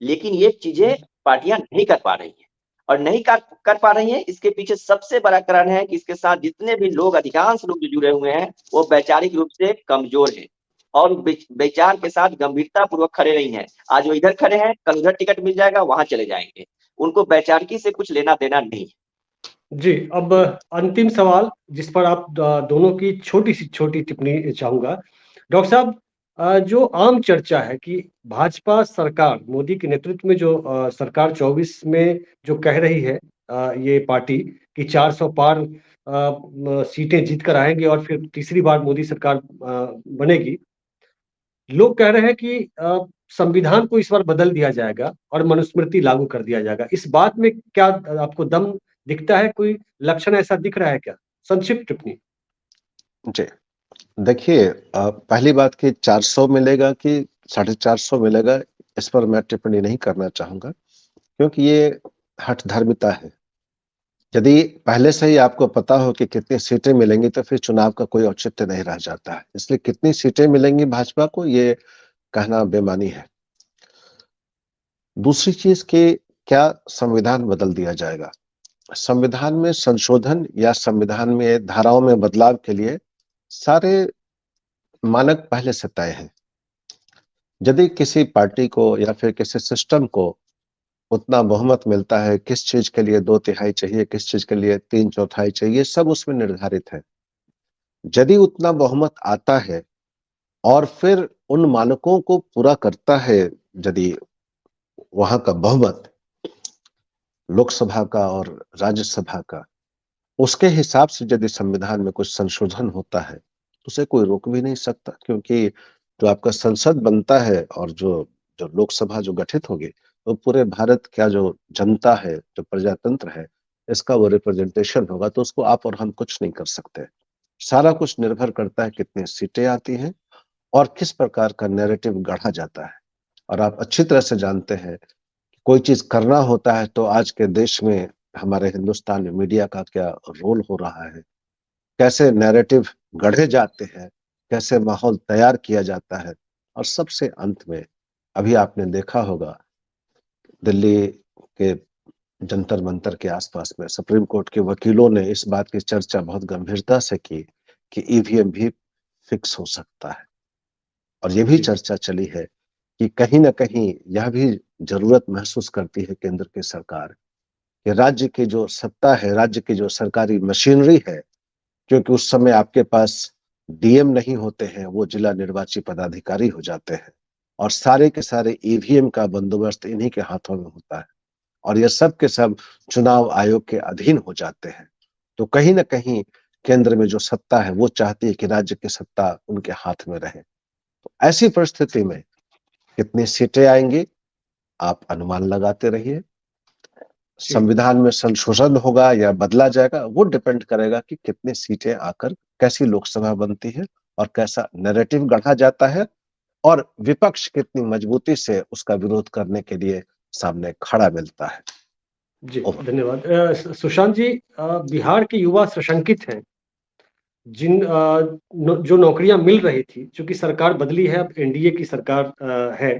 लेकिन ये चीजें पार्टियां नहीं कर पा रही हैं और नहीं कर पा रही हैं। इसके पीछे सबसे बड़ा कारण है कि इसके साथ जितने भी लोग, अधिकांश लोग जो जुड़े हुए हैं, वो वैचारिक रूप से कमजोर हैं और विचार के साथ गंभीरता पूर्वक खड़े नहीं है। आज वो इधर खड़े हैं, कल उधर टिकट मिल जाएगा, वहां चले जाएंगे। उनको वैचारिकी से कुछ लेना देना नहीं है। जी, अब अंतिम सवाल जिस पर आप दोनों की छोटी टिप्पणी चाहूंगा। डॉक्टर साहब, जो आम चर्चा है कि भाजपा सरकार, मोदी के नेतृत्व में जो सरकार 24 में जो कह रही है, ये पार्टी कि 400 पार सीटें जीत कर आएंगे और फिर तीसरी बार मोदी सरकार बनेगी। लोग कह रहे हैं कि संविधान को इस बार बदल दिया जाएगा और मनुस्मृति लागू कर दिया जाएगा। इस बात में क्या आपको दम दिखता है? कोई लक्षण ऐसा दिख रहा है क्या? संक्षिप्त टिप्पणी। जी, देखिए, पहली बात कि 400 मिलेगा कि 450 मिलेगा, इस पर मैं टिप्पणी नहीं करना चाहूंगा, क्योंकि ये हठधर्मिता है। यदि पहले से ही आपको पता हो कि कितनी सीटें मिलेंगी तो फिर चुनाव का कोई औचित्य नहीं रह जाता है। इसलिए कितनी सीटें मिलेंगी भाजपा को, ये कहना बेमानी है। दूसरी चीज कि क्या संविधान बदल दिया जाएगा? संविधान में संशोधन या संविधान में धाराओं में बदलाव के लिए सारे मानक पहले से तय हैं। यदि किसी पार्टी को या फिर किसी सिस्टम को उतना बहुमत मिलता है, किस चीज के लिए 2/3 चाहिए, किस चीज के लिए 3/4 चाहिए, सब उसमें निर्धारित है। यदि उतना बहुमत आता है और फिर उन मानकों को पूरा करता है, यदि वहां का बहुमत लोकसभा का और राज्यसभा का उसके हिसाब से यदि संविधान में कुछ संशोधन होता है तो उसे कोई रोक भी नहीं सकता, क्योंकि जो आपका संसद बनता है और जो जो लोकसभा जो गठित होगी वो पूरे भारत का जो जनता है, जो प्रजातंत्र है, इसका वो रिप्रेजेंटेशन होगा, तो उसको आप और हम कुछ नहीं कर सकते। सारा कुछ निर्भर करता है कितनी सीटें आती हैं और किस प्रकार का नैरेटिव गढ़ा जाता है। और आप अच्छी तरह से जानते हैं कोई चीज करना होता है तो आज के देश में, हमारे हिंदुस्तान में मीडिया का क्या रोल हो रहा है, कैसे नैरेटिव गढ़े जाते हैं, कैसे माहौल तैयार किया जाता है। और सबसे अंत में अभी आपने देखा होगा दिल्ली के जंतर मंतर के आसपास में सुप्रीम कोर्ट के वकीलों ने इस बात की चर्चा बहुत गंभीरता से की कि ईवीएम भी फिक्स हो सकता है। और ये भी जी। चर्चा चली है कि कहीं ना कहीं यह भी जरूरत महसूस करती है केंद्र की सरकार कि राज्य की जो सत्ता है, राज्य की जो सरकारी मशीनरी है, क्योंकि उस समय आपके पास डीएम नहीं होते हैं, वो जिला निर्वाची पदाधिकारी हो जाते हैं और सारे के सारे ईवीएम का बंदोबस्त इन्हीं के हाथों में होता है और ये सब के सब चुनाव आयोग के अधीन हो जाते हैं। तो कहीं ना कहीं केंद्र में जो सत्ता है वो चाहती है कि राज्य की सत्ता उनके हाथ में रहे। तो ऐसी परिस्थिति में कितनी सीटें आएंगी आप अनुमान लगाते रहिए। संविधान में संशोधन होगा या बदला जाएगा वो डिपेंड करेगा कि कितनी सीटें आकर कैसी लोकसभा बनती है और कैसा नैरेटिव गढ़ा जाता है और विपक्ष कितनी मजबूती से उसका विरोध करने के लिए सामने खड़ा मिलता है। जी, धन्यवाद। सुशांत जी, बिहार के युवा सशंकित हैं, जो नौकरियां मिल रही थी, चूंकि सरकार बदली है, अब एनडीए की सरकार है,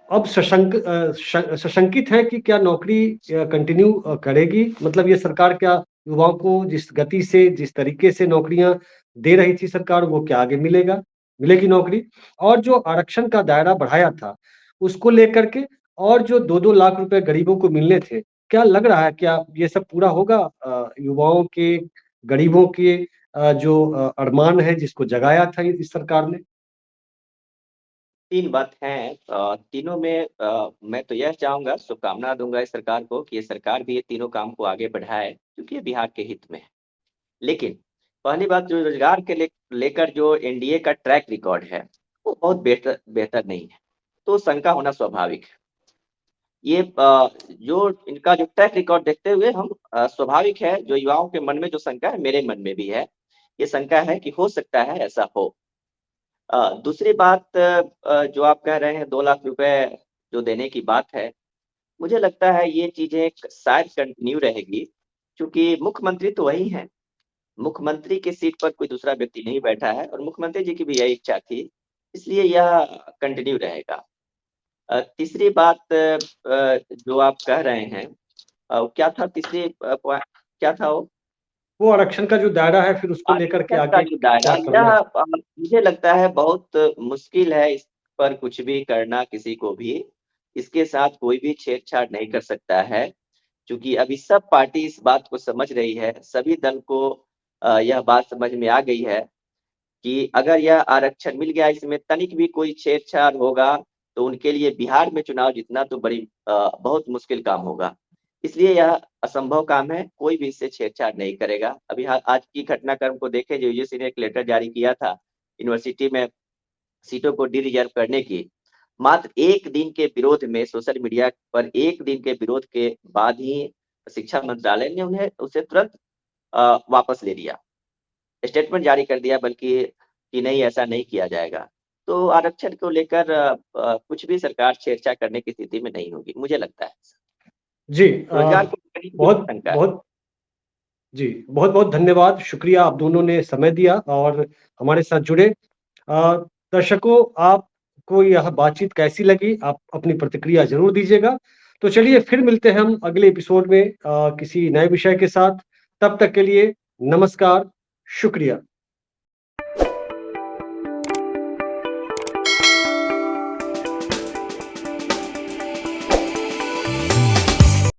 अब सशंकित है कि क्या नौकरी कंटिन्यू करेगी। मतलब ये सरकार क्या युवाओं को जिस गति से, जिस तरीके से नौकरियां दे रही थी सरकार, वो क्या आगे मिलेगी नौकरी। और जो आरक्षण का दायरा बढ़ाया था उसको लेकर के, और जो 2-2 लाख रुपए गरीबों को मिलने थे, क्या लग रहा है क्या ये सब पूरा होगा? युवाओं के, गरीबों के जो अरमान है जिसको जगाया था इस सरकार ने। 3 बात हैं, तीनों में मैं तो यह चाहूँगा, शुभकामना दूँगा इस सरकार को कि ये सरकार भी ये तीनों काम को आगे बढ़ाए, क्योंकि ये बिहार के हित में है। लेकिन पहली बात, जो रोज़गार के लेकर जो एनडीए का ट्रैक रिकॉर्ड है, वो बहुत बेहतर बेहतर नहीं है, तो शंका होना स्वाभाविक है। ये जो इनका जो ट्रैक रिकॉर्ड देखते हुए हम स्वाभाविक है, जो युवाओं के मन में जो शंका है, मेरे मन में भी है। ये शंका है कि हो सकता है ऐसा हो। दूसरी बात, जो आप कह रहे हैं 2 लाख रुपए जो देने की बात है, मुझे लगता है ये चीज़ें शायद कंटिन्यू रहेगी, क्योंकि मुख्यमंत्री तो वही हैं। मुख्यमंत्री की सीट पर कोई दूसरा व्यक्ति नहीं बैठा है और मुख्यमंत्री जी की भी यही इच्छा थी, इसलिए यह कंटिन्यू रहेगा। तीसरी बात, जो आप कह रहे हैं, क्या था तीसरी क्या था वो? वो आरक्षण का जो दायरा है, फिर उसको लेकर के आरक्षण का आगे जो दायरा, क्या करना यह है। मुझे लगता है बहुत मुश्किल है इस पर कुछ भी करना किसी को भी। इसके साथ कोई भी छेड़-छाड़ नहीं कर सकता है, क्योंकि अभी सब पार्टी इस बात को समझ रही है, सभी दल को यह बात समझ में आ गई है कि अगर यह आरक्षण मिल गया, इसमें तनिक भी कोई छेड़-छाड़ होगा, तो उनके लिए बिहार में चुनाव जीतना तो बहुत मुश्किल काम होगा। इसलिए यह असंभव काम है, कोई भी इससे छेड़-छाड़ नहीं करेगा। अभी आज की घटनाक्रम को देखें, जो यूजीसी ने एक लेटर जारी किया था, यूनिवर्सिटी में सीटों को डी-रिजर्व करने की, मात्र 1 दिन के विरोध में, सोशल मीडिया पर 1 दिन के विरोध के बाद ही शिक्षा मंत्रालय ने उसे तुरंत वापस ले लिया। स्टेटमेंट जारी कर दिया, बल्कि कि नहीं, ऐसा नहीं किया जाएगा। तो आरक्षण को लेकर कुछ भी सरकार छेड़छाड़ करने की स्थिति में नहीं होगी, मुझे लगता है। जी, रोजगार को लेकर ही बहुत शंका है। बहुत जी, बहुत-बहुत धन्यवाद, शुक्रिया, आप दोनों ने समय दिया और हमारे साथ जुड़े। दर्शकों, आपको यह बातचीत कैसी लगी? आप अपनी प्रतिक्रिया ज़रूर दीजिएगा। तो चलिए फिर मिलते हैं हम अगले एपिसोड में किसी नए विषय के साथ। तब तक के लिए नमस्कार, शुक्रिया।